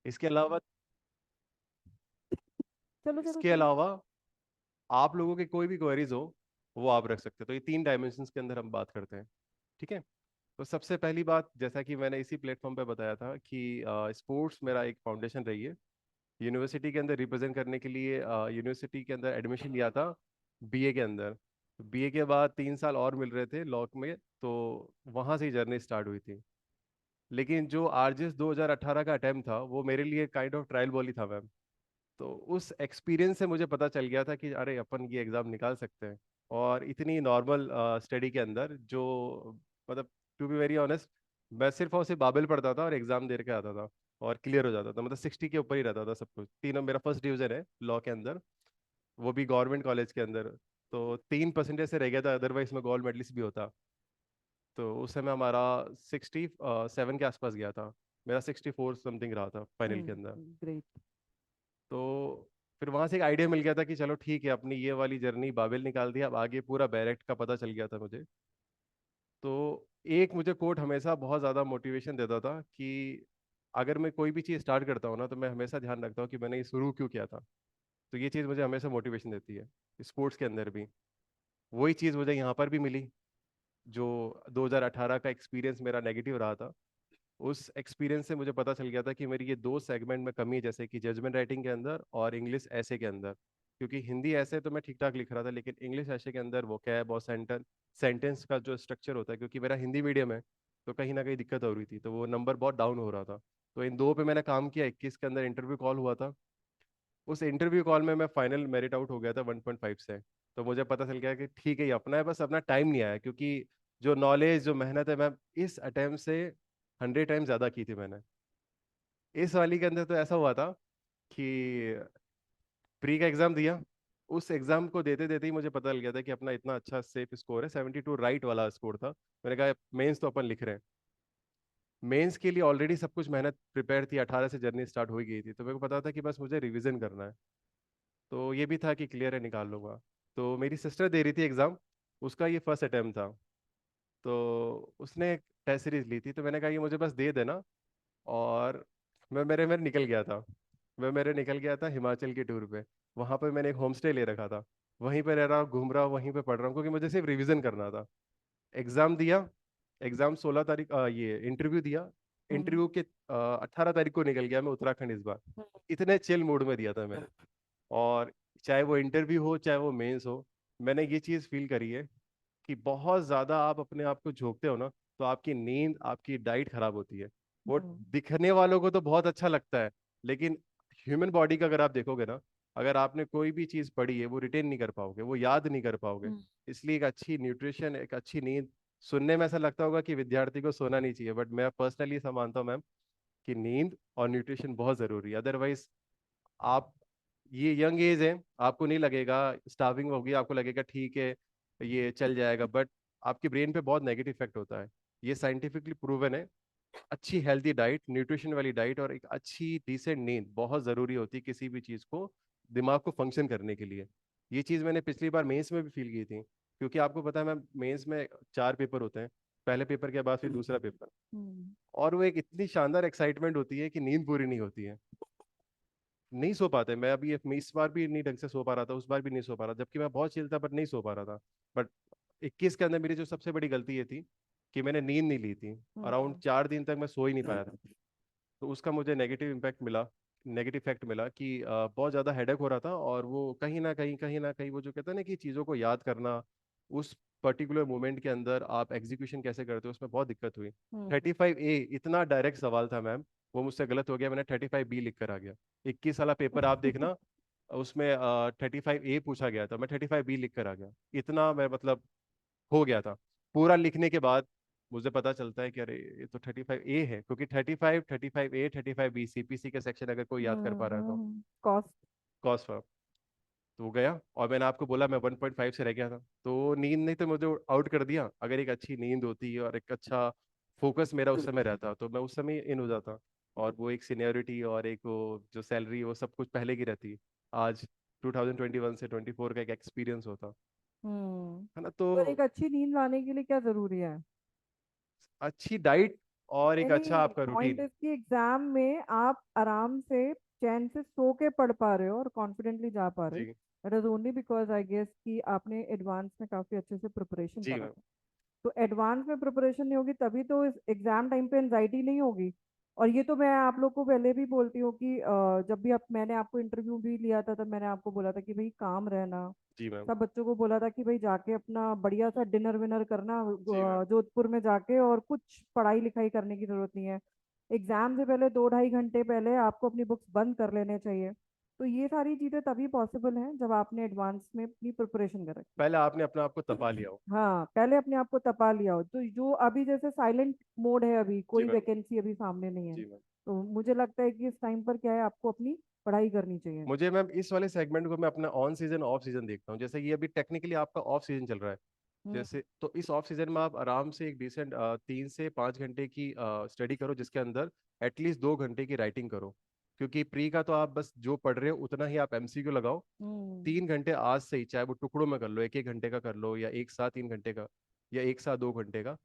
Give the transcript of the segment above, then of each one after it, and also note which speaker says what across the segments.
Speaker 1: इसके अलावा
Speaker 2: चलो चलो
Speaker 1: इसके
Speaker 2: चलो।
Speaker 1: अलावा आप लोगों के कोई भी क्वेरीज हो वो आप रख सकते हो। तो ये तीन डायमेंशंस के अंदर हम बात करते हैं। ठीक है। तो सबसे पहली बात, जैसा कि मैंने इसी प्लेटफॉर्म पे बताया था कि स्पोर्ट्स मेरा एक फाउंडेशन रही है। यूनिवर्सिटी के अंदर रिप्रेजेंट करने के लिए यूनिवर्सिटी के अंदर एडमिशन लिया था बीए के अंदर। बीए के बाद 3 साल और मिल रहे थे लॉ में, तो वहाँ से ही जर्नी स्टार्ट हुई थी। लेकिन जो आरजेएस 2018 का अटेम्प्ट था वो मेरे लिए काइंड ऑफ ट्रायल बॉल ही था मैम। तो उस एक्सपीरियंस से मुझे पता चल गया था कि अरे अपन ये एग्ज़ाम निकाल सकते हैं। और इतनी नॉर्मल स्टडी के अंदर जो, मतलब, टू बी वेरी ऑनेस्ट, मैं सिर्फ और सिर्फ बाइबल पढ़ता था और एग्ज़ाम दे के आता था और क्लियर हो जाता था। मतलब 60 के ऊपर ही रहता था सब कुछ। तीनों मेरा फर्स्ट डिवीजन है लॉ के अंदर, वो भी गवर्नमेंट कॉलेज के अंदर। तो 3% से रह गया था, अदरवाइज मैं गोल्ड मेडलिस्ट भी होता। तो उस समय हमारा 67 के आसपास गया था। मेरा 64 समथिंग रहा था फाइनल के अंदर।
Speaker 2: ग्रेट।
Speaker 1: तो फिर वहां से एक आइडिया मिल गया था कि चलो ठीक है, अपनी ये वाली जर्नी बाबिल निकाल दिया, अब आगे पूरा डायरेक्ट का पता चल गया था मुझे। तो एक मुझे कोट हमेशा बहुत ज़्यादा मोटिवेशन देता था कि अगर मैं कोई भी चीज़ स्टार्ट करता हूँ ना, तो मैं हमेशा ध्यान रखता हूँ कि मैंने ये शुरू क्यों किया था। तो ये चीज़ मुझे हमेशा मोटिवेशन देती है, स्पोर्ट्स के अंदर भी। वही चीज़ मुझे यहाँ पर भी मिली। जो 2018 का एक्सपीरियंस मेरा नेगेटिव रहा था, उस एक्सपीरियंस से मुझे पता चल गया था कि मेरी ये दो सेगमेंट में कमी है, जैसे कि जजमेंट राइटिंग के अंदर और इंग्लिश ऐसे के अंदर। क्योंकि हिंदी ऐसे तो मैं ठीक ठाक लिख रहा था, लेकिन इंग्लिश ऐसे के अंदर वोकैब और सेंटेंस का जो स्ट्रक्चर होता है, क्योंकि मेरा हिंदी मीडियम है, तो कहीं ना कहीं दिक्कत हो रही थी, तो वो नंबर बहुत डाउन हो रहा था। तो इन दो पे मैंने काम किया। 21 के अंदर इंटरव्यू कॉल हुआ था। उस इंटरव्यू कॉल में मैं फाइनल मेरिट आउट हो गया था 1.5 से। तो मुझे पता चल गया कि ठीक है, ये अपना है, बस अपना टाइम नहीं आया। क्योंकि जो नॉलेज, जो मेहनत है, मैं इस अटेम्प्ट से 100 टाइम ज़्यादा की थी मैंने। इस वाली के अंदर तो ऐसा हुआ था कि प्री का एग्ज़ाम दिया। उस एग्ज़ाम को देते देते ही मुझे पता चल गया था कि अपना इतना अच्छा सेफ स्कोर है, 72 राइट वाला स्कोर था। मैंने कहा मेंस तो अपन लिख रहे हैं। मेंस के लिए ऑलरेडी सब कुछ मेहनत प्रिपेयर थी, 18 से जर्नी स्टार्ट हो ही गई थी, तो मेरे को पता था कि बस मुझे रिवीजन करना है। तो ये भी था कि क्लियर है, निकाल लूंगा। तो मेरी सिस्टर दे रही थी एग्ज़ाम, उसका ये फर्स्ट अटैम्प्ट था। तो उसने टेस्ट सीरीज ली थी, तो मैंने कहा ये मुझे बस दे देना। और मैं मेरे मेरे निकल गया था। मैं मेरे निकल गया था हिमाचल के टूर पे। वहाँ पे मैंने एक होम स्टे ले रखा था। वहीं पे रह रहा हूँ, घूम रहा हूँ, वहीं पे पढ़ रहा हूँ, क्योंकि मुझे सिर्फ रिवीजन करना था। एग्ज़ाम दिया। एग्ज़ाम 16 तारीख, ये इंटरव्यू दिया।
Speaker 2: हम्म।
Speaker 1: इंटरव्यू के 18 तारीख को निकल गया मैं उत्तराखंड इस बार। इतने चिल मूड में दिया था मैंने। और चाहे वो इंटरव्यू हो चाहे वो मेंस हो, मैंने ये चीज़ फील करी है कि बहुत ज़्यादा आप अपने आप को झोंकते हो ना, तो आपकी नींद, आपकी डाइट खराब होती है। वो
Speaker 2: हम्म।
Speaker 1: दिखने वालों को तो बहुत अच्छा लगता है, लेकिन ह्यूमन बॉडी का अगर आप देखोगे ना, अगर आपने कोई भी चीज़ पढ़ी है वो रिटेन नहीं कर पाओगे, वो याद नहीं कर पाओगे।
Speaker 2: हम्म।
Speaker 1: इसलिए एक अच्छी न्यूट्रिशन, एक अच्छी नींद, सुनने में ऐसा लगता होगा कि विद्यार्थी को सोना नहीं चाहिए, बट मैं पर्सनली ऐसा मानता हूँ मैम कि नींद और न्यूट्रिशन बहुत ज़रूरी है। अदरवाइज आप, ये यंग एज है, आपको नहीं लगेगा स्टार्विंग होगी, आपको लगेगा ठीक है ये चल जाएगा, बट आपके ब्रेन पे बहुत नेगेटिव इफेक्ट होता है। ये साइंटिफिकली प्रूवन है। अच्छी हेल्दी डाइट, न्यूट्रिशन वाली डाइट और एक अच्छी डिसेंट नींद बहुत ज़रूरी होती है किसी भी चीज़ को, दिमाग को फंक्शन करने के लिए। ये चीज़ मैंने पिछली बार मेंस में भी फील की थी। क्योंकि आपको पता है मैम, मेंस में 4 पेपर होते हैं। पहले पेपर के बाद फिर दूसरा पेपर।
Speaker 2: हम्म।
Speaker 1: और वो एक इतनी शानदार एक्साइटमेंट होती है कि नींद पूरी नहीं होती है। नहीं सो पाते। मैं अभी इस बार भी नहीं ढंग से सो पा रहा था, उस बार भी नहीं सो पा रहा, जबकि मैं बहुत चिल था, बट नहीं सो पा रहा था। बट 21 के अंदर मेरी जो सबसे बड़ी गलती ये थी कि मैंने नींद नहीं ली थी। अराउंड
Speaker 2: हम्म।
Speaker 1: 4 दिन तक मैं सो ही नहीं पाया था। तो उसका मुझे नेगेटिव इम्पैक्ट मिला, नेगेटिव इफेक्ट मिला कि बहुत ज़्यादा हेडेक हो रहा था। और वो कहीं ना कहीं वो जो कहते हैं ना कि चीज़ों को याद करना, उस पर्टिकुलर मोमेंट के अंदर आप एग्जीक्यूशन कैसे करते हो, उसमें बहुत दिक्कत हुई।
Speaker 2: हम्म।
Speaker 1: 35A इतना डायरेक्ट सवाल था मैम, वो मुझसे गलत हो गया, मैंने 35B लिख कर आ गया। 21 वाला पेपर आप देखना, उसमें 35A पूछा गया था, मैं 35B लिख कर आ गया। इतना मैं, मतलब, हो गया था। पूरा लिखने के बाद मुझे पता चलता है कि अरे ये तो 35A है, क्योंकि 35A 35B सीपीसी के सेक्शन अगर कोई याद कर पा रहा है तो।
Speaker 2: कॉस्ट।
Speaker 1: Cos for. तो वो गया, और मैंने आपको बोला मैं 1.5 से रह गया था। तो नींद नहीं तो मुझे आउट कर दिया। अगर एक अच्छी नींद होती और एक अच्छा फोकस मेरा उस समय रहता, तो मैं उस समय इन हो जाता। और वो एक सीनियरिटी और एक वो जो सैलरी, वो सब कुछ पहले की रहती। आज 2021 से 24 का एक एक्सपीरियंस होता
Speaker 2: हम्म।
Speaker 1: है ना। तो
Speaker 2: पर एक अच्छी नींद लाने के लिए क्या जरूरी है?
Speaker 1: अच्छी डाइट, और एक अच्छा
Speaker 2: नहीं,
Speaker 1: आपका
Speaker 2: पॉइंट
Speaker 1: रूटीन।
Speaker 2: इसकी एग्जाम में आप आराम से चैन से सो के पढ़ पा रहे हो और कॉन्फिडेंटली जा पा रहे हो।
Speaker 1: जी।
Speaker 2: It is only because I guess कि आपने एडवांस में काफी अच्छे से प्रिपरेशन
Speaker 1: जी
Speaker 2: करा
Speaker 1: मैम।
Speaker 2: था। तो एडवांस में प्रिपरेशन नहीं होगी तभी तो इस एग्जाम टाइम पे एनजाइटी नहीं होगी। और ये तो मैं आप लोग को पहले भी बोलती हूँ कि जब भी आप मैंने आपको इंटरव्यू भी लिया था तब मैंने आपको बोला था कि भाई काम रहना।
Speaker 1: जी मैम।
Speaker 2: सब बच्चों को बोला था कि भाई जाके अपना बढ़िया सा डिनर विनर करना
Speaker 1: जी मैम।
Speaker 2: जोधपुर में जाके, और कुछ पढ़ाई लिखाई करने की जरूरत नहीं है। एग्जाम से पहले 2 ढाई घंटे पहले आपको अपनी बुक्स बंद कर लेने चाहिए। तो ये सारी चीजें तभी पॉसिबल हैं जब आपने एडवांस में अपनी प्रिपरेशन कर रखी
Speaker 1: पहले आपने अपना आपको
Speaker 2: है।
Speaker 1: तपा लिया हो।
Speaker 2: हाँ, पहले अपने आप को तपा लिया हो। तो जो अभी जैसे साइलेंट मोड है, अभी
Speaker 1: जी
Speaker 2: कोई
Speaker 1: मैम।
Speaker 2: वैकेंसी अभी सामने नहीं है।
Speaker 1: जी मैम।
Speaker 2: तो मुझे लगता है कि इस टाइम पर क्या है, आपको अपनी पढ़ाई करनी चाहिए।
Speaker 1: मुझे मैम इस वाले सेगमेंट को मैं अपना ऑन सीजन ऑफ सीजन देखता हूँ। जैसे ये अभी टेक्निकली आपका ऑफ सीजन चल रहा है।
Speaker 2: हम्म।
Speaker 1: जैसे तो इस ऑफ सीजन में आप आराम से एक डिसेंट 3 से 5 घंटे की स्टडी करो, जिसके अंदर एटलीस्ट 2 घंटे की राइटिंग करो। क्योंकि प्री का तो आप बस जो पढ़ रहे हो उतना ही आप एमसीक्यू लगाओ।
Speaker 2: हम्म।
Speaker 1: 3 घंटे आज से ही, चाहे वो टुकड़ों में कर लो, एक एक घंटे का कर लो, या एक साथ 3 घंटे का, या एक साथ 2 घंटे का।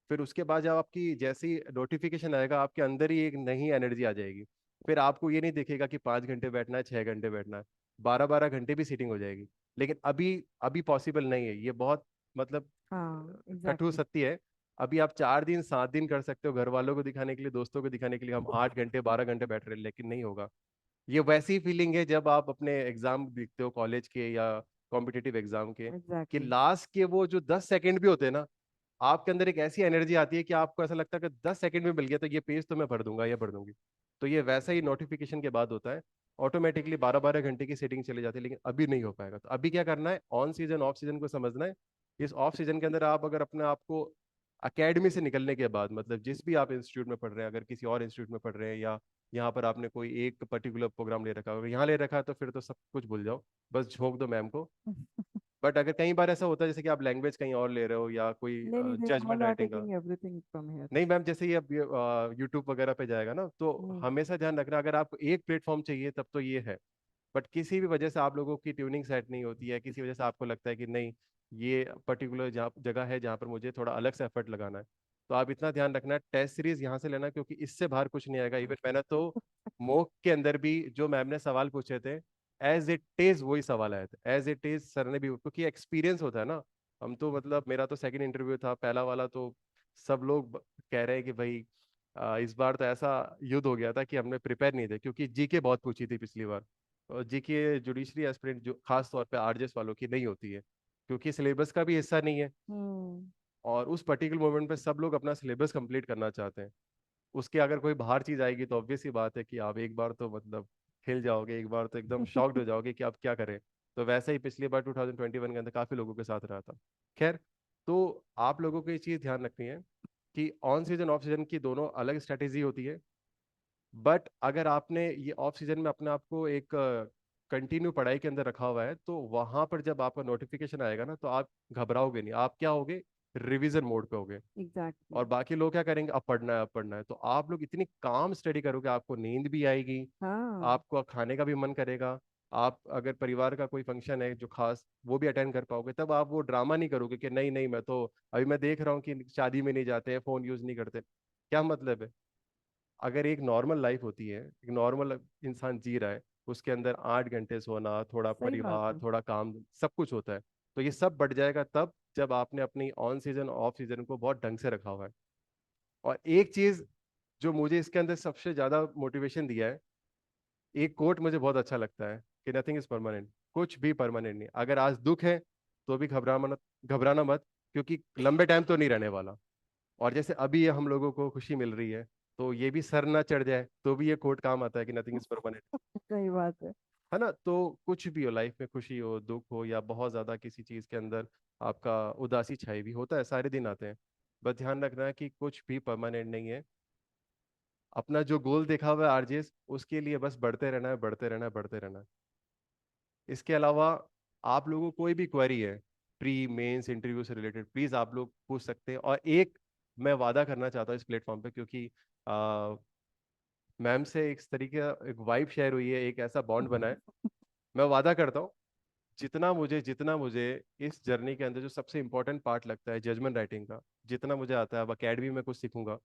Speaker 1: फिर उसके बाद जब आपकी जैसी नोटिफिकेशन आएगा, आपके अंदर ही एक नई एनर्जी आ जाएगी। फिर आपको ये नहीं दिखेगा कि 5 घंटे बैठना है, 6 घंटे बैठना है, 12 12 घंटे भी सीटिंग हो जाएगी। लेकिन अभी अभी पॉसिबल नहीं है, ये बहुत मतलब
Speaker 2: हाँ,
Speaker 1: कठोर
Speaker 2: एग्जैक्टली।
Speaker 1: सत्य है। अभी आप 4 दिन 7 दिन कर सकते हो घर वालों को दिखाने के लिए, दोस्तों को दिखाने के लिए हम 8 घंटे 12 घंटे बैठ रहे हैं, लेकिन नहीं होगा। ये वैसी फीलिंग है जब आप अपने एग्जाम देखते हो कॉलेज के या कॉम्पिटिटिव एग्जाम के, कि
Speaker 2: एग्जैक्टली।
Speaker 1: लास्ट के वो जो 10 सेकंड भी होते हैं ना, आपके अंदर एक ऐसी एनर्जी आती है कि आपको ऐसा लगता है कि 10 सेकंड में मिल गया तो ये पेज तो मैं भर दूंगा या भर दूंगी। तो ये वैसा ही नोटिफिकेशन के बाद होता है। ऑटोमेटिकली 12 12 घंटे की सेटिंग चली जाती है, लेकिन अभी नहीं हो पाएगा। तो अभी क्या करना है, ऑन सीजन ऑफ सीजन को समझना है। इस ऑफ सीजन के अंदर आप अगर अपने आप को अकेडमी से निकलने के बाद, मतलब जिस भी आप इंस्टीट्यूट में पढ़ रहे हैं, अगर किसी और इंस्टीट्यूट में पढ़ रहे हैं, या यहाँ पर आपने कोई एक पर्टिकुलर प्रोग्राम ले रखा है, अगर यहाँ ले रखा है तो फिर तो सब कुछ भूल जाओ, बस झोंक दो मैम को। बट अगर कई बार ऐसा होता है जैसे कि आप लैंग्वेज कहीं और ले रहे हो, या कोई
Speaker 2: नहीं नहीं, दे
Speaker 1: जजमेंट
Speaker 2: ऑल आर
Speaker 1: राइटिंग का।
Speaker 2: Taking everything from here.
Speaker 1: नहीं मैम, जैसे ये अब यूट्यूब वगैरह पे जाएगा ना, तो
Speaker 2: हम्म।
Speaker 1: हमेशा ध्यान रखना, अगर आपको एक प्लेटफॉर्म चाहिए तब तो ये है। बट किसी भी वजह से आप लोगों की ट्यूनिंग सेट नहीं होती है, किसी वजह से आपको लगता है कि नहीं, ये पर्टिकुलर जहाँ जगह है जहाँ पर मुझे थोड़ा अलग से एफर्ट लगाना है, तो आप इतना ध्यान रखना, टेस्ट सीरीज यहाँ से लेना, क्योंकि इससे बाहर कुछ नहीं आएगा। इवन मैंने तो मॉक के अंदर भी जो मैम ने सवाल पूछे थे, एज इट इज वही सवाल आए थे, एज इट इज सर ने भी, क्योंकि एक्सपीरियंस होता है ना। हम तो मतलब मेरा तो सेकंड इंटरव्यू था, पहला वाला तो सब लोग कह रहे हैं कि भाई इस बार तो ऐसा युद्ध हो गया था कि हमने प्रिपेयर नहीं थे, क्योंकि जीके बहुत पूछी थी पिछली बार। और जीके जुडिशरी एस्पिरेंट जो खास तौर पे आरजेएस वालों की नहीं होती है, क्योंकि सिलेबस का भी हिस्सा नहीं है।
Speaker 2: हम्म।
Speaker 1: और उस पर्टिकुलर मोमेंट पे सब लोग अपना सिलेबस कंप्लीट करना चाहते हैं। उसके अगर कोई बाहर चीज आएगी तो ऑब्वियस ही बात है कि आप एक बार तो मतलब हिल जाओगे, एक बार तो एकदम शॉक्ड हो जाओगे कि आप क्या करें। तो वैसा ही पिछली बार 2021 के अंदर काफी लोगों के साथ रहा था। खैर, तो आप लोगों को ये चीज ध्यान रखनी है कि ऑन सीजन ऑफ सीजन की दोनों अलग स्ट्रेटेजी होती है। बट अगर आपने ये ऑफ सीजन में अपने आप को एक कंटिन्यू पढ़ाई के अंदर रखा हुआ है, तो वहां पर जब आपका नोटिफिकेशन आएगा ना, तो आप घबराओगे नहीं, आप क्या होगे, रिवीजन मोड पे होगे।
Speaker 2: एग्जैक्टली।
Speaker 1: और बाकी लोग क्या करेंगे, अब पढ़ना है अब पढ़ना है, तो आप लोग इतनी काम स्टडी करोगे, आपको नींद भी आएगी,
Speaker 2: हाँ।
Speaker 1: आपको खाने का भी मन करेगा। आप अगर परिवार का कोई फंक्शन है जो खास, वो भी अटेंड कर पाओगे, तब आप वो ड्रामा नहीं करोगे कि नहीं नहीं, मैं तो अभी मैं देख रहा हूँ कि शादी में नहीं जाते हैं, फोन यूज नहीं करते। क्या मतलब है? अगर एक नॉर्मल लाइफ होती है, एक नॉर्मल इंसान जी रहा है, उसके अंदर 8 घंटे सोना, थोड़ा
Speaker 2: सही बात
Speaker 1: परिवार,
Speaker 2: है।
Speaker 1: थोड़ा काम, सब कुछ होता है। तो ये सब बढ़ जाएगा तब जब आपने अपनी ऑन सीजन ऑफ सीजन को बहुत ढंग से रखा हुआ है। और एक चीज जो मुझे इसके अंदर सबसे ज्यादा मोटिवेशन दिया है, एक कोट मुझे बहुत अच्छा लगता है कि नथिंग इज परमानेंट। कुछ भी परमानेंट नहीं। अगर आज दुख है तो भी घबराना मत, क्योंकि लंबे टाइम तो नहीं रहने वाला। और जैसे अभी ये हम लोगों को खुशी मिल रही है, तो ये भी सर ना चढ़ जाए तो भी ये कोट काम आता है कि नथिंग इज परमानेंट।
Speaker 2: सही बात है।
Speaker 1: है ना? तो कुछ भी हो लाइफ में, खुशी हो, दुख हो, या बहुत ज्यादा किसी चीज के अंदर आपका उदासी छाई भी होता है, सारे दिन आते हैं। बस ध्यान रखना है कि कुछ भी परमानेंट नहीं है। अपना जो गोल देखा हुआ है आरजेस, उसके लिए बस बढ़ते रहना है, बढ़ते रहना है, बढ़ते रहना है। इसके अलावा आप लोगों को कोई भी क्वेरी है प्री मेंस इंटरव्यू से रिलेटेड, प्लीज आप लोग पूछ सकते हैं। और एक मैं वादा करना चाहता हूँ इस प्लेटफॉर्म पे, क्योंकि मैम से एक तरीके का एक वाइब शेयर हुई है, एक ऐसा बॉन्ड बना है। मैं वादा करता हूँ, जितना मुझे इस जर्नी के अंदर जो सबसे इंपॉर्टेंट पार्ट लगता है जजमेंट राइटिंग का, जितना मुझे आता है, अब अकेडमी में कुछ सीखूंगा,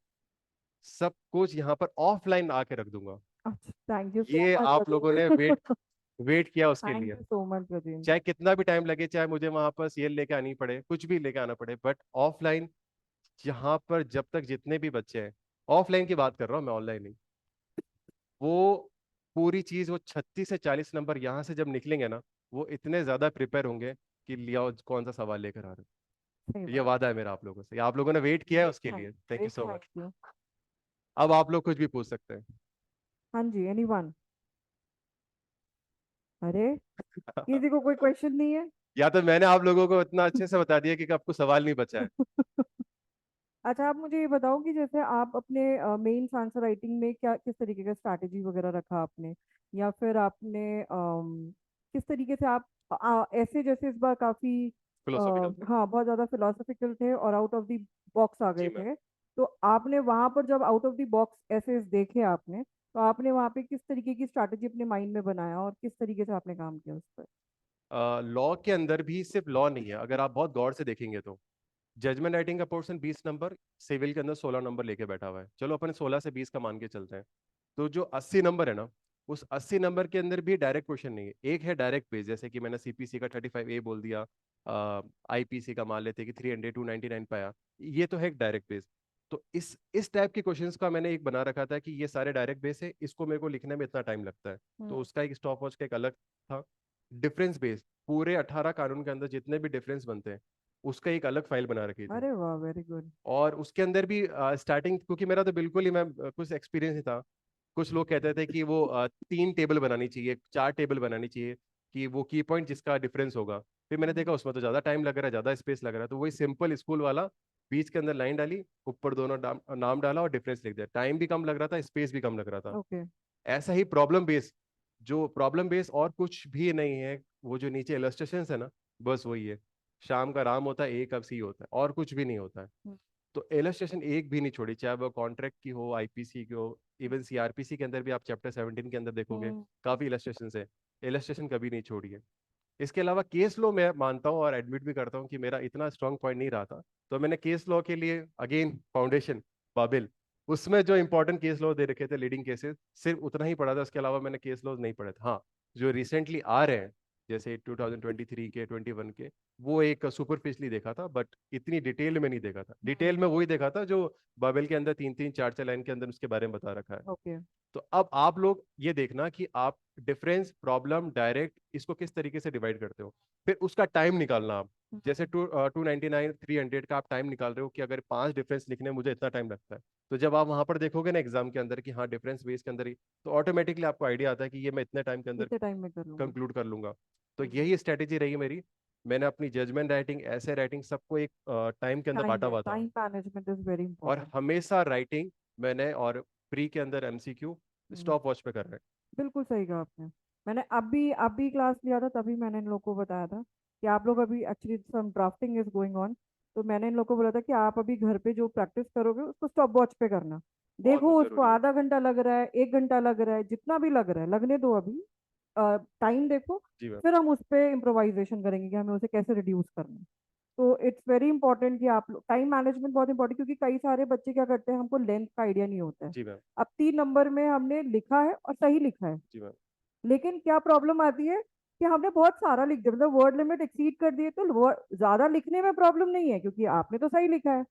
Speaker 1: सब कुछ यहाँ पर ऑफलाइन आके रख दूंगा।
Speaker 2: अच्छा, थैंक यू सो
Speaker 1: ये
Speaker 2: मच
Speaker 1: आप लोगों ने वेट
Speaker 2: प्रदीप।
Speaker 1: वेट किया उसके
Speaker 2: थैंक
Speaker 1: लिए।
Speaker 2: You so much Pradeep.
Speaker 1: चाहे कितना भी टाइम लगे, चाहे मुझे वहां पर सीएल लेके आनी पड़े, कुछ भी लेके आना पड़े, बट ऑफलाइन यहाँ पर जब तक जितने भी बच्चे हैं, ऑफलाइन की बात कर रहा हूँ मैं, ऑनलाइन नहीं, वो पूरी चीज, वो 36 से 40 नंबर यहाँ से जब निकलेंगे ना, वो इतने ज्यादा प्रिपेयर होंगे कि लिया कौन सा सवाल लेकर आ रहे
Speaker 2: सही
Speaker 1: हो। ये
Speaker 2: बात।
Speaker 1: वादा है मेरा आप लोगों से, आप लोगों ने वेट किया है उसके
Speaker 2: थैंक
Speaker 1: लिए, thank you
Speaker 2: big
Speaker 1: so
Speaker 2: thank
Speaker 1: much.
Speaker 2: You.
Speaker 1: अब आप लोग कुछ भी पूछ सकते हैं।
Speaker 2: हाँ जी, एनीवन। अरे, किसी को कोई क्वेश्चन नहीं है?
Speaker 1: या तो मैंने आप लोगों को इतना अच्छे से बता दिया कि आपको सवाल नहीं बचा है।
Speaker 2: अच्छा, आप मुझे ये बताओ कि जैसे आप अपने मेंस आंसर राइटिंग में क्या किस तरीके का स्ट्रैटेजी वगैरह रखा आपने, या फिर आपने किस तरीके से आप ऐसे जैसे इस बार काफी
Speaker 1: फिलोसॉफिकल थे।
Speaker 2: हाँ बहुत ज्यादा फिलोसफिकल थे और आउट ऑफ द बॉक्स आ
Speaker 1: जी
Speaker 2: गए
Speaker 1: मैम।
Speaker 2: थे। तो आपने वहां पर जब आउट ऑफ द बॉक्स ऐसे देखे आपने, तो आपने वहां पे किस तरीके की स्ट्रैटेजी अपने माइंड में बनाया और किस तरीके से आपने काम किया उस पर?
Speaker 1: लॉ के अंदर भी सिर्फ लॉ नहीं है, अगर आप बहुत गौर से देखेंगे तो जजमेंट राइटिंग का पोर्शन 20 नंबर, सिविल के अंदर 16 नंबर लेके बैठा हुआ है। चलो अपन 16 से 20 का मान के चलते हैं। तो जो 80 नंबर है ना, उस 80 नंबर के अंदर भी डायरेक्ट क्वेश्चन नहीं है, एक है डायरेक्ट बेस, जैसे कि मैंने सीपीसी का 35A बोल दिया, आईपीसी का मान लेते कि 300 299 पाया, ये तो है एक डायरेक्ट बेस। तो इस टाइप के क्वेश्चंस का मैंने एक बना रखा था कि ये सारे डायरेक्ट बेस है, इसको मेरे को लिखने में इतना टाइम लगता है।
Speaker 2: हम्म।
Speaker 1: तो उसका एक स्टॉप वॉच का एक अलग था। डिफरेंस बेस, पूरे 18 कानून के अंदर जितने भी डिफरेंस बनते हैं, उसका एक अलग फाइल बना रखी थी।
Speaker 2: अरे वाह, वेरी गुड।
Speaker 1: और उसके अंदर भी स्टार्टिंग, क्योंकि मेरा तो बिल्कुल ही मैं कुछ एक्सपीरियंस नहीं था। कुछ लोग कहते थे कि वो 3 टेबल बनानी चाहिए, 4 टेबल बनानी चाहिए, कि वो की पॉइंट जिसका डिफरेंस होगा। फिर मैंने देखा उसमें तो ज्यादा टाइम लग रहा है, ज्यादा स्पेस लग रहा है, तो वही सिंपल स्कूल वाला, बीच के अंदर लाइन डाली, ऊपर दोनों नाम डाला और डिफरेंस लिख दिया, टाइम भी कम लग रहा था, स्पेस भी कम लग रहा था।
Speaker 2: ओके।
Speaker 1: ऐसा ही प्रॉब्लम बेस, जो प्रॉब्लम बेस और कुछ भी नहीं है, वो जो नीचे इलस्ट्रेशन है ना, बस वही है। शाम का राम होता है, एक अब सी होता है, और कुछ भी नहीं होता है। तो इलस्ट्रेशन एक भी नहीं छोड़ी, चाहे वो कॉन्ट्रैक्ट की हो, आईपीसी की हो, इवन सीआरपीसी के अंदर भी आप चैप्टर 17 के अंदर देखोगे,
Speaker 2: हम्म।
Speaker 1: काफी इलस्ट्रेशन है। इलस्ट्रेशन कभी नहीं छोड़ी है। इसके अलावा केस लॉ मैं मानता हूँ और एडमिट भी करता हूँ कि मेरा इतना स्ट्रांग पॉइंट नहीं रहा था। तो मैंने केस लॉ के लिए अगेन फाउंडेशन, बाबिल, उसमें जो इंपॉर्टेंट केस लॉ दे रखे थे, लीडिंग केसेस, सिर्फ उतना ही पढ़ा था, उसके अलावा मैंने केस लॉ नहीं पढ़े थे। हाँ, जो रिसेंटली आ रहे हैं, जैसे 2023 के, 21 के, वो एक सुपरफिशली देखा था, बट इतनी डिटेल में नहीं देखा था। डिटेल में वही देखा था जो बाइबल के अंदर 3 3 4 4 लाइन के अंदर उसके बारे में बता रखा है।
Speaker 2: ओके।
Speaker 1: तो अब आप लोग ये देखना कि आप डिफरेंस, प्रॉब्लम, डायरेक्ट, इसको किस तरीके से डिवाइड करते हो, फिर उसका टाइम निकालना आप। जैसे 299 300 का आप टाइम निकाल रहे हो कि अगर 5 डिफरेंस लिखने में मुझे इतना टाइम लगता है, तो जब आप वहां पर देखोगे ना एग्जाम के अंदर कि हाँ डिफरेंस बेस के अंदर ही, तो ऑटोमेटिकली आपको आइडिया आता है कि ये मैं इतने टाइम के अंदर
Speaker 2: इतने टाइम में कर लूंगा।
Speaker 1: कंक्लूड कर लूंगा। तो
Speaker 2: हम्म।
Speaker 1: यही स्ट्रेटेजी रही मेरी। मैंने अपनी जजमेंट राइटिंग, ऐसे राइटिंग, सबको एक टाइम के अंदर बांटा हुआ था।
Speaker 2: टाइम मैनेजमेंट इज वेरी
Speaker 1: और
Speaker 2: इंपॉर्टेंट।
Speaker 1: हमेशा राइटिंग मैंने, और प्री के अंदर एमसीक्यू स्टॉप वॉच पे कर रहे हैं।
Speaker 2: बिल्कुल सही कहा आपने। मैंने अभी क्लास लिया था, तभी मैंने इन लोगों को बताया था कि आप लोग अभी actually some drafting is going on. तो मैंने इन लोगों को बोला था कि आप अभी घर पे जो प्रैक्टिस करोगे उसको स्टॉप वॉच पे करना।
Speaker 1: बहुत
Speaker 2: देखो,
Speaker 1: बहुत
Speaker 2: उसको
Speaker 1: जरूरी है।
Speaker 2: आधा घंटा लग रहा है, 1 घंटा लग रहा है, जितना भी लग रहा है लगने दो अभी। टाइम देखो,
Speaker 1: जी मैम।
Speaker 2: फिर हम उस पर इम्प्रोवाइजेशन करेंगे कि हमें उसे कैसे रिड्यूस करना है। तो इट्स वेरी इंपॉर्टेंट कि आप टाइम मैनेजमेंट बहुत इंपॉर्टेंट, क्योंकि कई सारे बच्चे क्या करते हैं, हमको लेंथ का आइडिया नहीं होता है।
Speaker 1: जी मैम।
Speaker 2: अब 3 नंबर में हमने लिखा है और सही लिखा है,
Speaker 1: जी मैम।
Speaker 2: लेकिन क्या प्रॉब्लम आती है कि हमने बहुत सारा लिख दिया, मतलब वर्ड लिमिट एक्सीड कर दिए। तो ज्यादा लिखने में प्रॉब्लम नहीं है क्योंकि आपने तो सही लिखा है,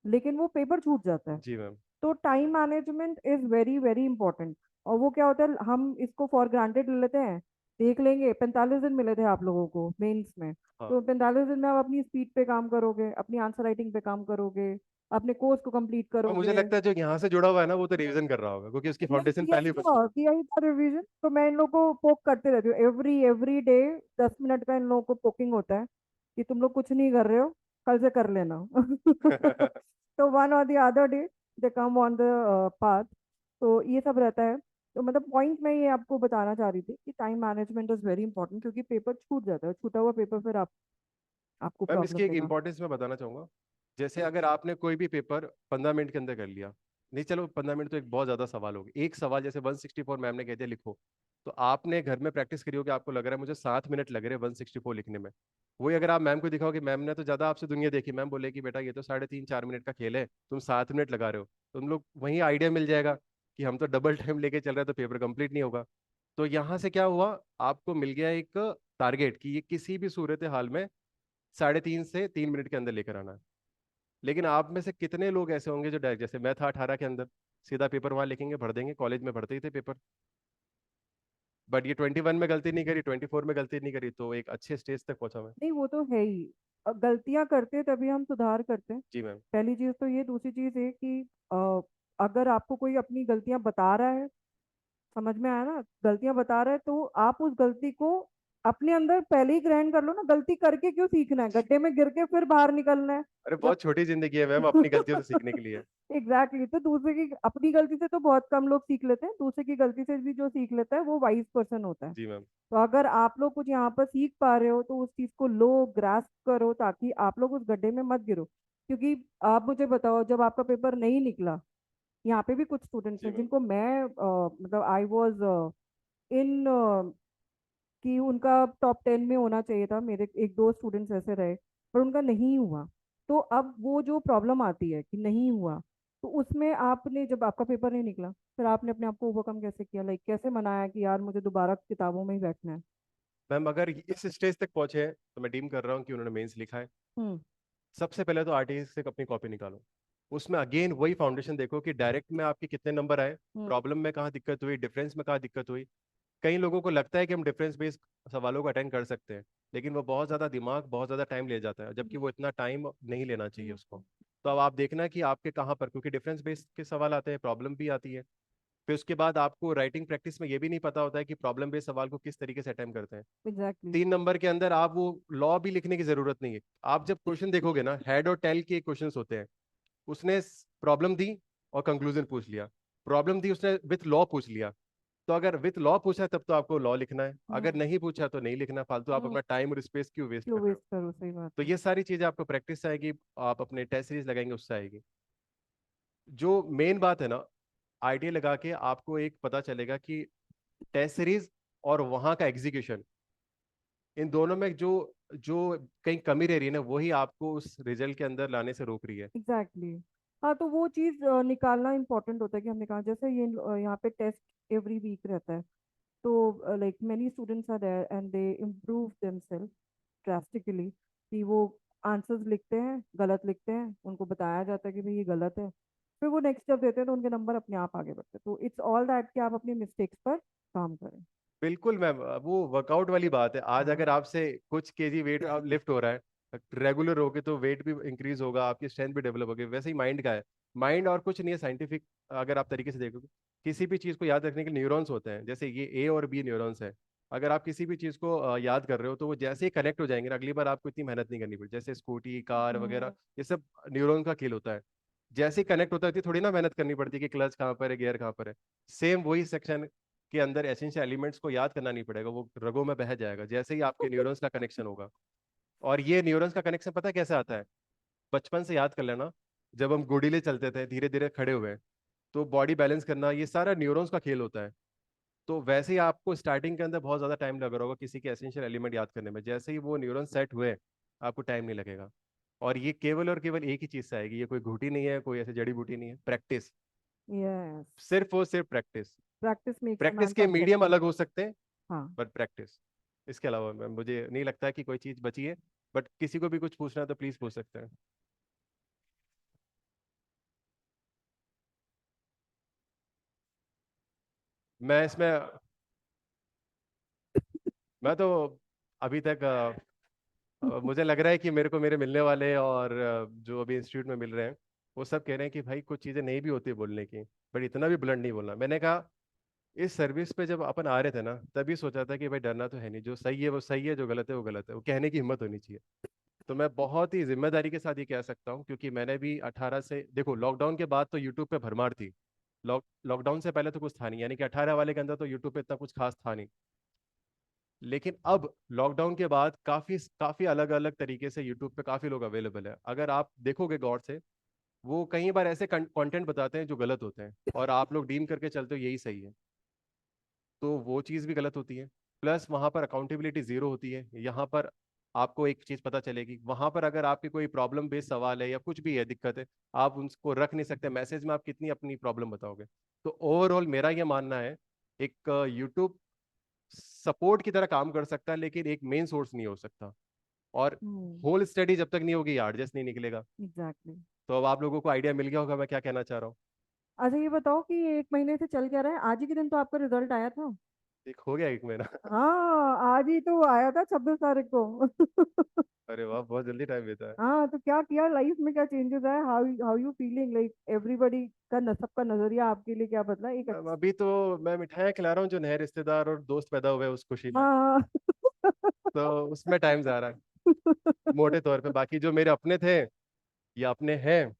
Speaker 2: लेकिन वो पेपर छूट जाता है।
Speaker 1: जी मैम।
Speaker 2: तो time management is very very important. और वो क्या होता है, हम इसको फॉर ग्रांटेड ले लेते हैं। देख लेंगे, 45 दिन मिले थे आप लोगों को मेंस में,
Speaker 1: हाँ।
Speaker 2: तो 45 दिन में आप अपनी स्पीड पे काम करोगे, अपनी आंसर राइटिंग पे काम करोगे, अपने कोर्स को कंप्लीट
Speaker 1: और मुझे
Speaker 2: करोगे।
Speaker 1: लगता है जो यहाँ से जुड़ा हुआ है ना, वो तो रिवीजन कर रहा होगा, क्योंकि उसकी फाउंडेशन पहले ही बन चुकी
Speaker 2: किया ही था रिवीजन। तो मैं इन लोगों को पोक करते रहती हूँ, एवरी एवरी डे 10 मिनट का इन लोगों को पोकिंग होता है कि तुम लोग कुछ नहीं कर रहे हो, कल से कर लेना।
Speaker 1: है।
Speaker 2: तो वन और the other day they come on the path. तो ये सब रहता है। तो मतलब पॉइंट मैं ये आपको बताना चाह रही थी कि time management is very important, क्योंकि पेपर छूट जाता है, छूटा हुआ पेपर फिर आपको
Speaker 1: मैम,
Speaker 2: प्रॉब्लम
Speaker 1: इसकी एक
Speaker 2: देगा।
Speaker 1: इंपॉर्टेंस मैं बताना चाहूंगा। जैसे अगर आपने कोई भी पेपर 15 मिनट के अंदर कर लिया, नहीं चलो 15 मिनट तो एक बहुत ज्यादा सवाल होगी, एक सवाल जैसे 164 मैम ने कहते लिखो, तो आपने घर में प्रैक्टिस करी हो कि आपको लग रहा है मुझे 7 मिनट लग रहे हैं 164 लिखने में, वही अगर आप मैम को दिखाओ कि मैम ने तो ज़्यादा आपसे दुनिया देखी, मैम बोले कि बेटा ये तो 3.5 4 मिनट का खेल है, तुम 7 मिनट लगा रहे हो, तो तुम लोग वहीं आइडिया मिल जाएगा कि हम तो डबल टाइम लेके चल रहे हैं तो पेपर कंप्लीट नहीं होगा। तो यहाँ से क्या हुआ, आपको मिल गया एक टारगेट कि ये किसी भी सूरत हाल में 3.5 से 3 मिनट के अंदर लेकर आना है। लेकिन आप में से कितने लोग ऐसे होंगे जो डायरेक्ट, जैसे मैं था 18 के अंदर, सीधा पेपर वहां लिखेंगे भर देंगे, कॉलेज में भरते ही थे पेपर। बट ये 21 में गलती नहीं करी, 24 में गलती नहीं करी, तो एक अच्छे स्टेज तक पहुंचा मैं।
Speaker 2: नहीं वो तो है ही। गलतियां करते तभी हम सुधार करते हैं।
Speaker 1: जी मैम।
Speaker 2: पहली चीज तो ये, दूसरी चीज ये कि अगर आपको कोई अपनी गलतियां बता रहा है, समझ में आया ना, गलतियां बता रहा है तो आप उस गलती को अपने अंदर पहले ही ग्रहण कर लो ना। गलती करके क्यों सीखना है, गड्ढे में गिर के फिर बाहर निकलना है
Speaker 1: अरे
Speaker 2: जब।
Speaker 1: बहुत छोटी जिंदगी है मैम अपनी गलतियों से सीखने के लिए।
Speaker 2: Exactly exactly। तो दूसरे की अपनी गलती से तो बहुत कम लोग सीख लेते हैं, दूसरे की गलती से भी जो सीख लेता है वो वाइज पर्सन होता है।
Speaker 1: जी मैम।
Speaker 2: तो अगर आप लोग कुछ यहाँ पर सीख पा रहे हो तो उस चीज को लो, ग्रास्प करो, ताकि आप लोग उस गड्ढे में मत गिरो। क्योंकि आप मुझे बताओ, जब आपका पेपर नहीं निकला, यहाँ पे भी कुछ स्टूडेंट्स
Speaker 1: जी
Speaker 2: हैं
Speaker 1: मैम।
Speaker 2: जिनको मैं मतलब आई वॉज इन कि उनका टॉप 10 में होना चाहिए था। मेरे एक दो स्टूडेंट्स ऐसे रहे पर उनका नहीं हुआ। तो अब वो जो प्रॉब्लम आती है कि नहीं हुआ, तो उसमें आपने, जब आपका पेपर नहीं निकला, फिर आपने अपने आप को ओवरकम कैसे किया, लाइक कैसे मनाया कि यार मुझे दोबारा किताबों में ही बैठना है।
Speaker 1: मैम अगर इस स्टेज तक पहुंचे हैं तो मैं डीम कर रहा हूँ कि उन्होंने मेंस लिखा है।
Speaker 2: हम्म।
Speaker 1: सबसे पहले तो आरटीई से अपनी कॉपी निकालो, उसमें अगेन वही फाउंडेशन देखो कि डायरेक्ट में आपके कितने नंबर आए,
Speaker 2: हम्म।
Speaker 1: प्रॉब्लम में कहाँ दिक्कत हुई, डिफरेंस में कहाँ दिक्कत हुई। कई लोगों को लगता है कि हम डिफरेंस बेस्ड सवालों को अटेंड कर सकते हैं, लेकिन वो बहुत ज़्यादा दिमाग, बहुत ज़्यादा टाइम ले जाता है, जबकि वो इतना टाइम नहीं लेना चाहिए उसको। तो अब आप देखना कि आपके कहाँ पर, क्योंकि डिफरेंस बेस्ड के सवाल आते हैं, प्रॉब्लम भी आती है। फिर उसके बाद आपको राइटिंग प्रैक्टिस में ये भी नहीं पता होता है कि प्रॉब्लम बेस्ड सवाल को किस तरीके से अटेम्प्ट करते हैं।
Speaker 2: एग्जैक्टली।
Speaker 1: 3 नंबर के अंदर आप वो लॉ भी लिखने की जरूरत नहीं है। आप जब क्वेश्चन देखोगे ना, हेड और टेल के क्वेश्चंस होते हैं, उसने प्रॉब्लम दी और कंक्लूजन पूछ लिया, प्रॉब्लम दी उसने विथ लॉ पूछ लिया। तो अगर विथ लॉ पूछा है तब तो आपको लॉ लिखना है, अगर
Speaker 2: हम्म।
Speaker 1: नहीं पूछा तो नहीं लिखना, फालतू आप
Speaker 2: हम्म।
Speaker 1: अपना टाइम और स्पेस क्यों वेस्ट
Speaker 2: क्यों
Speaker 1: कर रहे हो।
Speaker 2: वेस्ट करो, सही बात
Speaker 1: तो
Speaker 2: है।
Speaker 1: ये सारी चीजें आपको प्रैक्टिस से आएगी, आप अपने टेस्ट सीरीज लगाएंगे उससे आएगी। जो मेन बात है ना, आइडिया लगा के आपको एक पता चलेगा कि टेस्ट सीरीज और वहां का एग्जीक्यूशन, इन दोनों में जो जो कहीं कमी रह रही है ना, वही आपको उस रिजल्ट के अंदर लाने से रोक रही है।
Speaker 2: Exactly exactly। हाँ, तो वो चीज़ निकालना इम्पोर्टेंट होता है कि हमने कहा, जैसे ये यहाँ पे टेस्ट एवरी वीक रहता है। तो like many students are there and they improve themselves drastically. कि वो आंसर्स लिखते हैं, गलत लिखते हैं, उनको बताया जाता है कि भाई ये गलत है, फिर वो नेक्स्ट जब देते हैं तो उनके नंबर अपने आप आगे बढ़ते हैं। तो इट्स ऑल दैट कि आप अपनी मिस्टेक्स पर काम करें।
Speaker 1: बिल्कुल मैम, वो वर्कआउट वाली बात है। आज
Speaker 2: हाँ।
Speaker 1: अगर आपसे कुछ केजी वेट आप लिफ्ट हो रहा है, रेगुलर होगे तो वेट भी इंक्रीज होगा, आपकी स्ट्रेंथ भी डेवलप होगी। वैसे ही माइंड का है, माइंड और कुछ नहीं है साइंटिफिक। अगर आप तरीके से देखोगे, किसी भी चीज़ को याद रखने के न्यूरॉन्स होते हैं, जैसे ये ए और बी न्यूरॉन्स है। अगर आप किसी भी चीज़ को याद कर रहे हो तो वो जैसे ही कनेक्ट हो जाएंगे ना, अगली बार आपको इतनी मेहनत नहीं करनी पड़ती। जैसे स्कूटी, कार वगैरह,
Speaker 2: हम्म।
Speaker 1: ये सब न्यूरॉन का खेल होता है। जैसे ही कनेक्ट होता है इतनी थोड़ी ना मेहनत करनी पड़ती है कि क्लच कहाँ पर है, गियर कहाँ पर है। सेम वही सेक्शन के अंदर एसेंशियल एलिमेंट्स को याद करना नहीं पड़ेगा, वो रगों में बह जाएगा जैसे ही आपके न्यूरॉन्स का कनेक्शन होगा। और ये न्यूरॉन्स का कनेक्शन पता है कैसे आता है? बचपन से याद कर लेना, जब हम गोडीले चलते थे, धीरे धीरे खड़े हुए, तो बॉडी बैलेंस करना, ये सारा न्यूरॉन्स का खेल होता है। तो वैसे ही आपको स्टार्टिंग के अंदर बहुत ज्यादा टाइम लग रहा होगा किसी के एसेंशियल एलिमेंट याद करने में, जैसे ही वो न्यूरॉन सेट हुए आपको टाइम नहीं लगेगा। और ये केवल और केवल एक ही चीज से आएगी, ये कोई घूटी नहीं है, कोई ऐसे जड़ी बूटी नहीं है, प्रैक्टिस।
Speaker 2: यस।
Speaker 1: सिर्फ और सिर्फ practice.
Speaker 2: Practice makes a
Speaker 1: practice
Speaker 2: man
Speaker 1: के मीडियम
Speaker 2: परफेक्ट।
Speaker 1: अलग हो सकते हैं,
Speaker 2: हाँ।
Speaker 1: बट प्रैक्टिस, इसके अलावा मुझे नहीं लगता कि कोई चीज़ बची है। बट किसी को भी कुछ पूछना है तो प्लीज़ पूछ सकते हैं। मैं इसमें, मैं तो अभी तक मुझे लग रहा है कि मेरे को मेरे मिलने वाले और जो अभी इंस्टीट्यूट में मिल रहे हैं, वो सब कह रहे हैं कि भाई कुछ चीज़ें नहीं भी होती बोलने की, बट इतना भी बुलंद नहीं बोलना। मैंने कहा इस सर्विस पे जब अपन आ रहे थे ना, तभी सोचा था कि भाई डरना तो है नहीं, जो सही है वो सही है, जो गलत है वो गलत है, वो कहने की हिम्मत होनी चाहिए। तो मैं बहुत ही जिम्मेदारी के साथ ये कह सकता हूँ, क्योंकि मैंने भी 18 से, देखो लॉकडाउन के बाद तो यूट्यूब पे भरमार थी। लॉकडाउन से पहले तो कुछ था नहीं, यानी कि 18 वाले के अंदर तो यूट्यूब पे इतना कुछ खास था नहीं। लेकिन अब लॉकडाउन के बाद काफी काफी अलग अलग तरीके से यूट्यूब पे काफी लोग अवेलेबल है। अगर आप देखोगे गौर से, वो कई बार ऐसे कंटेंट बताते हैं जो गलत होते हैं, और आप लोग डीम करके चलते हो यही सही है। तो वो चीज़ भी गलत होती है। प्लस वहाँ पर अकाउंटेबिलिटी ज़ीरो होती है। यहाँ पर आपको एक चीज़ पता चलेगी, वहाँ पर अगर आपकी कोई प्रॉब्लम बेस्ड सवाल है या कुछ भी है, दिक्कत है, आप उनको रख नहीं सकते मैसेज में। आप कितनी अपनी प्रॉब्लम बताओगे? तो ओवरऑल मेरा ये मानना है, एक यूट्यूब सपोर्ट की तरह काम कर सकता है, लेकिन एक मेन सोर्स नहीं हो सकता। और
Speaker 2: हम्म।
Speaker 1: होल स्टडी जब तक नहीं होगी, यार जस्ट नहीं निकलेगा।
Speaker 2: एग्जैक्टली।
Speaker 1: तो अब आप लोगों को आइडिया मिल गया होगा मैं क्या कहना चाह रहा हूँ।
Speaker 2: अच्छा ये बताओ कि 1 महीने से चल क्या रहा है? आज ही के दिन तो आपका रिजल्ट आया था।
Speaker 1: एक हो गया 1 महीना।
Speaker 2: हाँ आज ही तो आया था, 26 तारीख को।
Speaker 1: अरे वाह, बहुत जल्दी टाइम बीता है।
Speaker 2: हाँ तो क्या किया लाइफ में, क्या चेंजेस आए? How how you feeling, like everybody का सबका नजरिया आपके लिए क्या बदला एक
Speaker 1: अब अभी तो मैं मिठाइयाँ खिला रहा हूँ जो नए रिश्तेदार और दोस्त पैदा हुए हैं, उस खुशी में।
Speaker 2: हाँ।
Speaker 1: तो उसमें टाइम जा रहा है मोटे तौर पे। बाकी जो मेरे अपने थे या अपने हैं,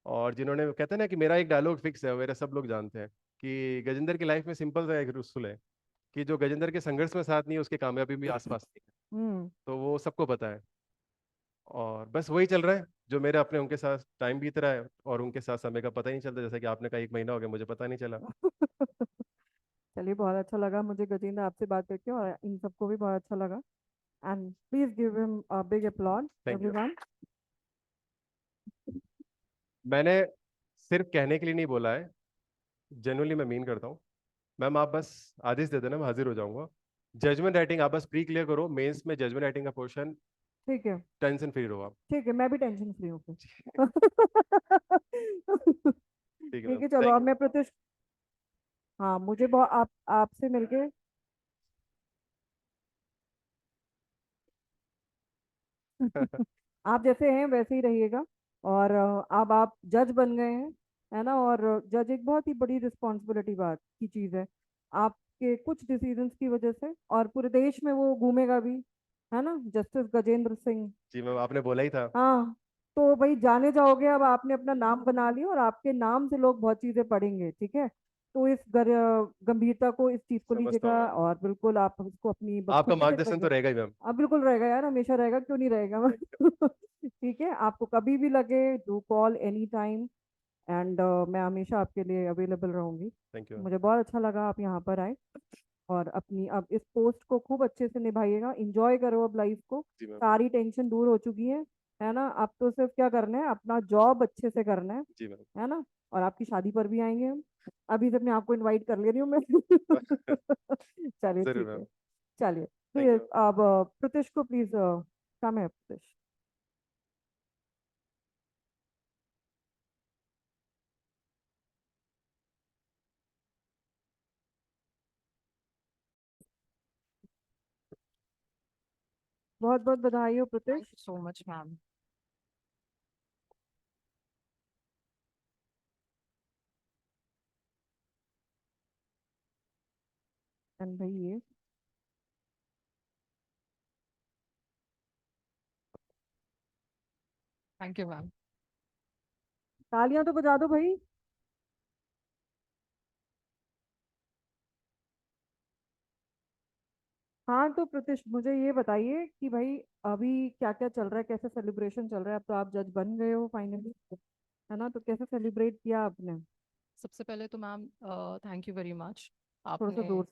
Speaker 1: और जिन्होंने, कहते हैं ना कि मेरा एक डायलॉग फिक्स है, मेरे सब लोग जानते हैं कि गजेंद्र की लाइफ में सिंपल सा एक रूल है कि जो गजेंद्र के संघर्ष में साथ नहीं है, उसकी कामयाबी भी आसपास नहीं है।
Speaker 2: हम्म।
Speaker 1: तो वो सबको पता है। और बस वही चल रहा है, जो मेरे अपने उनके साथ टाइम बीत रहा है, और उनके साथ समय का पता ही नहीं चलता। जैसे कि आपने कहा 1 महीना हो गया, मुझे पता नहीं चला।
Speaker 2: चलिए बहुत अच्छा लगा मुझे गजेंद्र आपसे बात करके, और इन सबको भी बहुत अच्छा लगा। And please give him a big applause
Speaker 1: thank you.
Speaker 2: Everyone.
Speaker 1: मैंने सिर्फ कहने के लिए नहीं बोला है, जेनुअनली मैं मीन करता हूँ। मैम आप बस आदेश दे देना, मैं हाजिर हो जाऊंगा। जजमेंट राइटिंग आप बस प्री क्लियर करो, मेंस में जजमेंट राइटिंग का पोर्शन
Speaker 2: ठीक है।
Speaker 1: टेंशन फ्री रहो आप।
Speaker 2: ठीक है, मैं भी टेंशन फ्री हूँ फिर।
Speaker 1: ठीक है
Speaker 2: ठीक
Speaker 1: मैम,
Speaker 2: है चलो,
Speaker 1: थैंक
Speaker 2: अब मैं प्रतिश, हाँ मुझे बहुत आप आपसे मिलके,
Speaker 1: यू।
Speaker 2: आप जैसे हैं वैसे ही रहिएगा। और अब आप जज बन गए हैं, है ना? और जज एक बहुत ही बड़ी रिस्पॉन्सिबिलिटी बात की चीज़ है। आपके कुछ डिसीजंस की वजह से और पूरे देश में वो घूमेगा भी, है ना, जस्टिस गजेंद्र सिंह।
Speaker 1: जी मैम, आपने बोला ही था।
Speaker 2: हाँ तो भाई जाने जाओगे, अब आपने अपना नाम बना लिया और आपके नाम से लोग बहुत चीजें पढ़ेंगे, ठीक है? तो इस गंभीरता को, इस चीज को
Speaker 1: समझता
Speaker 2: लीजिएगा,
Speaker 1: हूँ मैम।
Speaker 2: और बिल्कुल आप इसको अपनी बस
Speaker 1: आपका
Speaker 2: खुशी से
Speaker 1: मार्गदर्शन
Speaker 2: रखिए।
Speaker 1: तो रहेगा ही मैम।
Speaker 2: अब बिल्कुल रहेगा यार, हमेशा रहेगा, क्यों नहीं रहेगा? ठीक है, आपको कभी भी लगे do call any time. And मैं हमेशा आपके लिए अवेलेबल रहूंगी।
Speaker 1: Thank you ma'am.
Speaker 2: मुझे बहुत अच्छा लगा आप यहाँ पर आए। और अपनी अब इस पोस्ट को खूब अच्छे से निभाइएगा, इंजॉय करो अब लाइफ को।
Speaker 1: जी मैम।
Speaker 2: सारी टेंशन दूर हो चुकी है ना? अब तो सिर्फ क्या करना है, अपना जॉब अच्छे से करना
Speaker 1: जी मैम।
Speaker 2: है ना? और आपकी शादी पर भी आएंगे हम। अभी से मैं आपको इनवाइट कर ले रही हूँ मैं। चलिए
Speaker 1: जरूर
Speaker 2: ठीक है।
Speaker 1: मैम।
Speaker 2: चलिए
Speaker 1: थैंक यू
Speaker 2: प्लीज
Speaker 1: मैम।
Speaker 2: अब प्रतीश को प्लीज, कम है प्रतीश। बहुत बहुत बधाई हो
Speaker 3: Thank
Speaker 2: Pratish.
Speaker 3: you so much, ma'am.
Speaker 2: And भाई ये
Speaker 3: Thank you, ma'am.
Speaker 2: तालियां तो बजा दो भाई। हाँ तो प्रतीश मुझे ये बताइए कि भाई अभी क्या क्या चल रहा है, कैसे सेलिब्रेशन चल रहा है? अब तो आप जज बन गए हो फाइनली, है ना? तो कैसे सेलिब्रेट किया आपने?
Speaker 3: सबसे पहले तो ma'am thank you very much.
Speaker 2: थोड़ा सा
Speaker 3: आपने
Speaker 2: दूर